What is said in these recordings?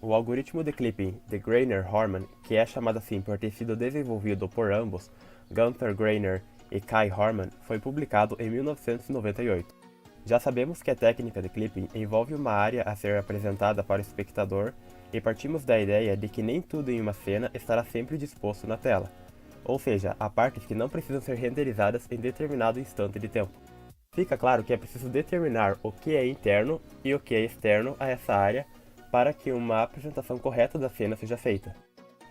O algoritmo de clipping de Greiner-Horman, que é chamado assim por ter sido desenvolvido por ambos, Gunther Greiner e Kai Horman, foi publicado em 1998. Já sabemos que a técnica de clipping envolve uma área a ser apresentada para o espectador e partimos da ideia de que nem tudo em uma cena estará sempre disposto na tela, ou seja, há partes que não precisam ser renderizadas em determinado instante de tempo. Fica claro que é preciso determinar o que é interno e o que é externo a essa área para que uma apresentação correta da cena seja feita.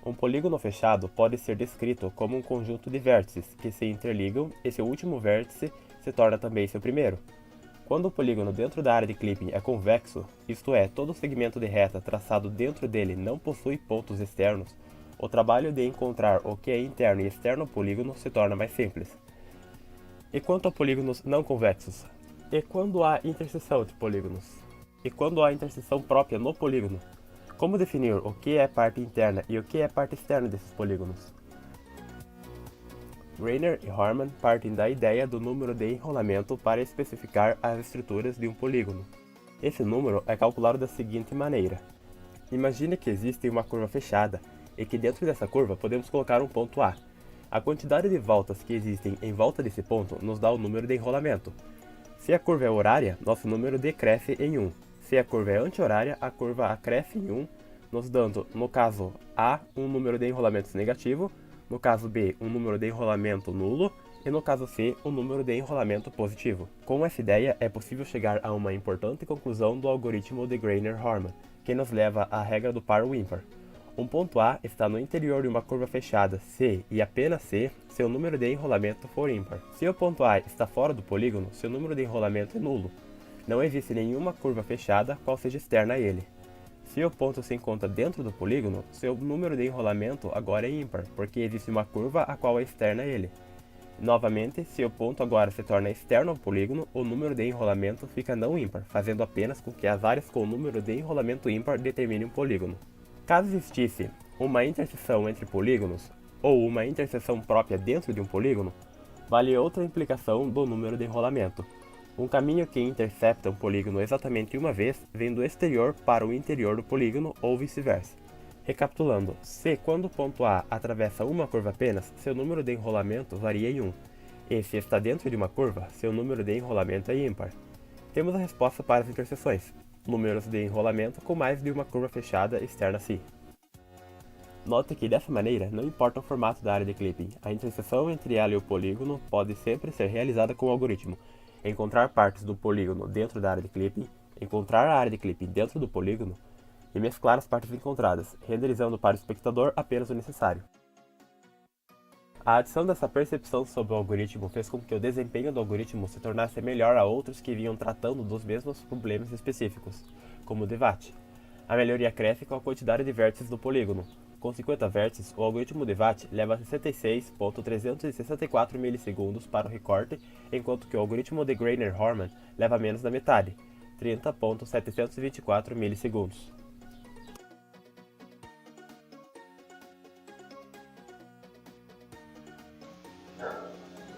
Um polígono fechado pode ser descrito como um conjunto de vértices que se interligam e seu último vértice se torna também seu primeiro. Quando o polígono dentro da área de clipping é convexo, isto é, todo segmento de reta traçado dentro dele não possui pontos externos, o trabalho de encontrar o que é interno e externo ao polígono se torna mais simples. E quanto a polígonos não convexos? E quando há interseção entre polígonos? E quando há interseção própria no polígono? Como definir o que é parte interna e o que é parte externa desses polígonos? Greiner e Horman partem da ideia do número de enrolamento para especificar as estruturas de um polígono. Esse número é calculado da seguinte maneira. Imagine que existe uma curva fechada e que dentro dessa curva podemos colocar um ponto A. A quantidade de voltas que existem em volta desse ponto nos dá o número de enrolamento. Se a curva é horária, nosso número decresce em 1. Se a curva é anti-horária, a curva acresce em 1, nos dando, no caso A, um número de enrolamentos negativo, no caso B, um número de enrolamento nulo e no caso C, um número de enrolamento positivo. Com essa ideia, é possível chegar a uma importante conclusão do algoritmo de Greiner-Horman, que nos leva à regra do par ou ímpar. Um ponto A está no interior de uma curva fechada C e apenas C se o número de enrolamento for ímpar. Se o ponto A está fora do polígono, seu número de enrolamento é nulo. Não existe nenhuma curva fechada qual seja externa a ele. Se o ponto se encontra dentro do polígono, seu número de enrolamento agora é ímpar, porque existe uma curva a qual é externa a ele. Novamente, se o ponto agora se torna externo ao polígono, o número de enrolamento fica não ímpar, fazendo apenas com que as áreas com o número de enrolamento ímpar determinem um polígono. Caso existisse uma interseção entre polígonos, ou uma interseção própria dentro de um polígono, vale outra implicação do número de enrolamento. Um caminho que intercepta um polígono exatamente uma vez vem do exterior para o interior do polígono ou vice-versa. Recapitulando, se quando o ponto A atravessa uma curva apenas, seu número de enrolamento varia em 1, e se está dentro de uma curva, seu número de enrolamento é ímpar. Temos a resposta para as interseções, números de enrolamento com mais de uma curva fechada externa a si. Note que dessa maneira, não importa o formato da área de clipping, a interseção entre ela e o polígono pode sempre ser realizada com o algoritmo encontrar partes do polígono dentro da área de clipping, encontrar a área de clipping dentro do polígono e mesclar as partes encontradas, renderizando para o espectador apenas o necessário. A adição dessa percepção sobre o algoritmo fez com que o desempenho do algoritmo se tornasse melhor a outros que vinham tratando dos mesmos problemas específicos, como o de Watt. A melhoria cresce com a quantidade de vértices do polígono. Com 50 vértices, o algoritmo de Watt leva 66,364 milissegundos para o recorte, enquanto que o algoritmo de Greiner-Horman leva menos da metade, 30,724 milissegundos.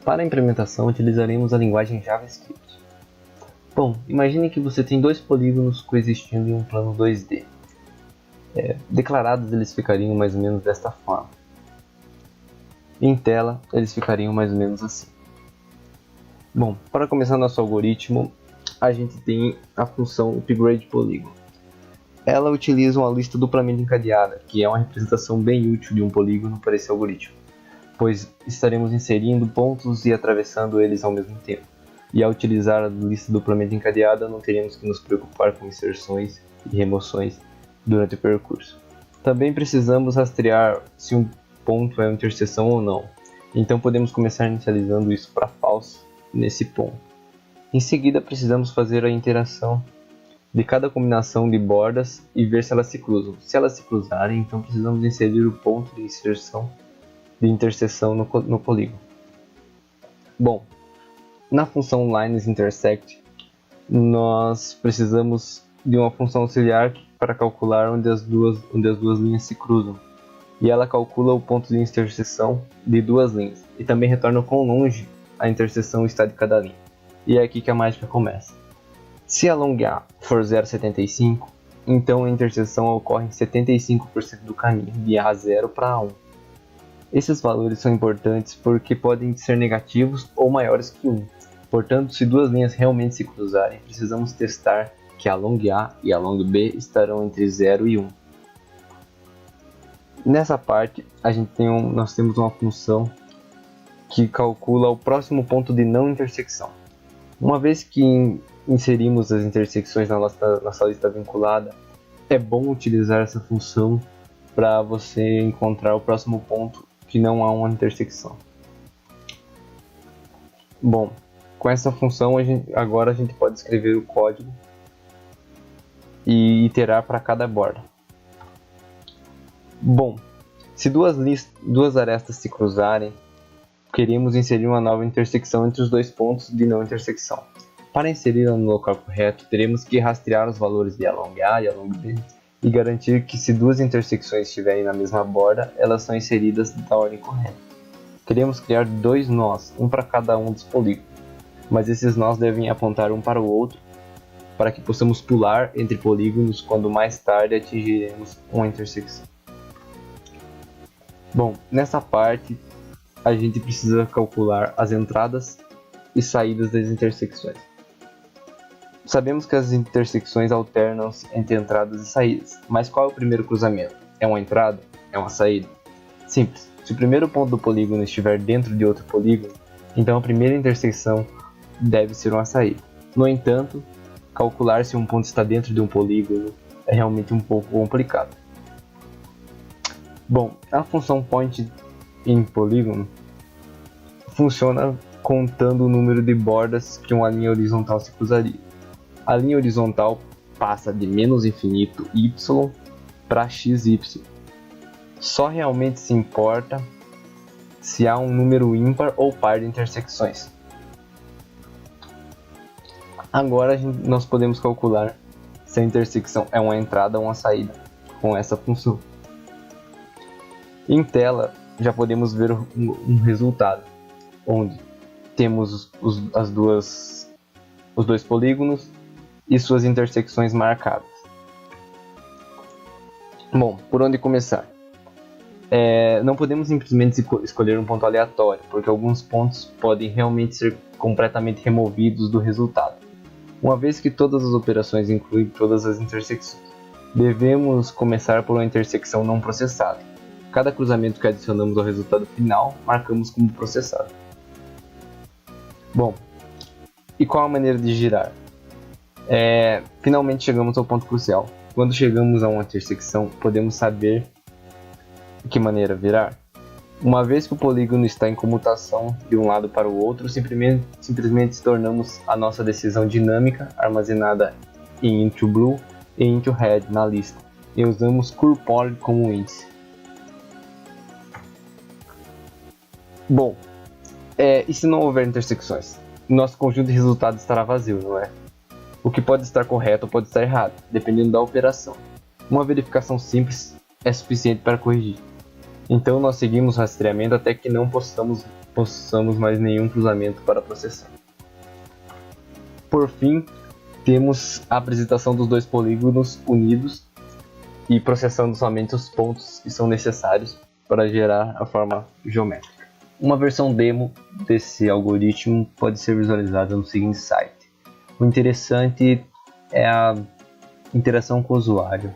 Para a implementação, utilizaremos a linguagem JavaScript. Bom, imagine que você tem dois polígonos coexistindo em um plano 2D. Declarados, eles ficariam mais ou menos desta forma. Em tela, eles ficariam mais ou menos assim. Bom, para começar nosso algoritmo, a gente tem a função upgradePolygon. Ela utiliza uma lista duplamente encadeada, que é uma representação bem útil de um polígono para esse algoritmo, pois estaremos inserindo pontos e atravessando eles ao mesmo tempo. E ao utilizar a lista duplamente encadeada, não teríamos que nos preocupar com inserções e remoções durante o percurso. Também precisamos rastrear se um ponto é uma interseção ou não, então podemos começar inicializando isso para false nesse ponto. Em seguida precisamos fazer a interação de cada combinação de bordas e ver se elas se cruzam. Se elas se cruzarem, então precisamos inserir o ponto de interseção no polígono. Bom, na função linesIntersect, nós precisamos de uma função auxiliar para calcular onde as duas linhas se cruzam. E ela calcula o ponto de interseção de duas linhas e também retorna quão longe a interseção está de cada linha. E é aqui que a mágica começa. Se a long A for 0,75, então a interseção ocorre em 75% do caminho, de A0 para A1. Esses valores são importantes porque podem ser negativos ou maiores que 1. Portanto, se duas linhas realmente se cruzarem, precisamos testar que a long A e a long B estarão entre 0 e 1. Nessa parte, nós temos uma função que calcula o próximo ponto de não intersecção. Uma vez que inserimos as intersecções na nossa lista vinculada, é bom utilizar essa função para você encontrar o próximo ponto que não há uma intersecção. Bom, com essa função agora a gente pode escrever o código e iterar para cada borda. Bom, se duas arestas se cruzarem, queremos inserir uma nova intersecção entre os dois pontos de não intersecção. Para inseri-la no local correto, teremos que rastrear os valores de A long A e A long B e garantir que se duas intersecções estiverem na mesma borda, elas são inseridas da ordem correta. Queremos criar dois nós, um para cada um dos polígonos, mas esses nós devem apontar um para o outro, para que possamos pular entre polígonos quando mais tarde atingiremos uma intersecção. Bom, nessa parte a gente precisa calcular as entradas e saídas das intersecções. Sabemos que as intersecções alternam-se entre entradas e saídas, mas qual é o primeiro cruzamento? É uma entrada? É uma saída? Simples. Se o primeiro ponto do polígono estiver dentro de outro polígono, então a primeira intersecção deve ser uma saída. No entanto, calcular se um ponto está dentro de um polígono é realmente um pouco complicado. Bom, a função pointInPolígono funciona contando o número de bordas que uma linha horizontal se cruzaria. A linha horizontal passa de menos infinito y para xy. Só realmente se importa se há um número ímpar ou par de intersecções. Agora nós podemos calcular se a intersecção é uma entrada ou uma saída com essa função. Em tela já podemos ver um resultado, onde temos os dois polígonos e suas intersecções marcadas. Bom, por onde começar? Não podemos simplesmente escolher um ponto aleatório, porque alguns pontos podem realmente ser completamente removidos do resultado. Uma vez que todas as operações incluem todas as intersecções, devemos começar por uma intersecção não processada. Cada cruzamento que adicionamos ao resultado final, marcamos como processado. Bom, e qual a maneira de girar? Finalmente chegamos ao ponto crucial. Quando chegamos a uma intersecção, podemos saber de que maneira virar. Uma vez que o polígono está em comutação de um lado para o outro, simplesmente tornamos a nossa decisão dinâmica armazenada em IntoBlue e IntoRed na lista, e usamos curPoly como índice. Bom, e se não houver intersecções? Nosso conjunto de resultados estará vazio, não é? O que pode estar correto ou pode estar errado, dependendo da operação. Uma verificação simples é suficiente para corrigir. Então nós seguimos o rastreamento até que não possamos mais nenhum cruzamento para processar. Por fim, temos a apresentação dos dois polígonos unidos e processando somente os pontos que são necessários para gerar a forma geométrica. Uma versão demo desse algoritmo pode ser visualizada no seguinte site. O interessante é a interação com o usuário.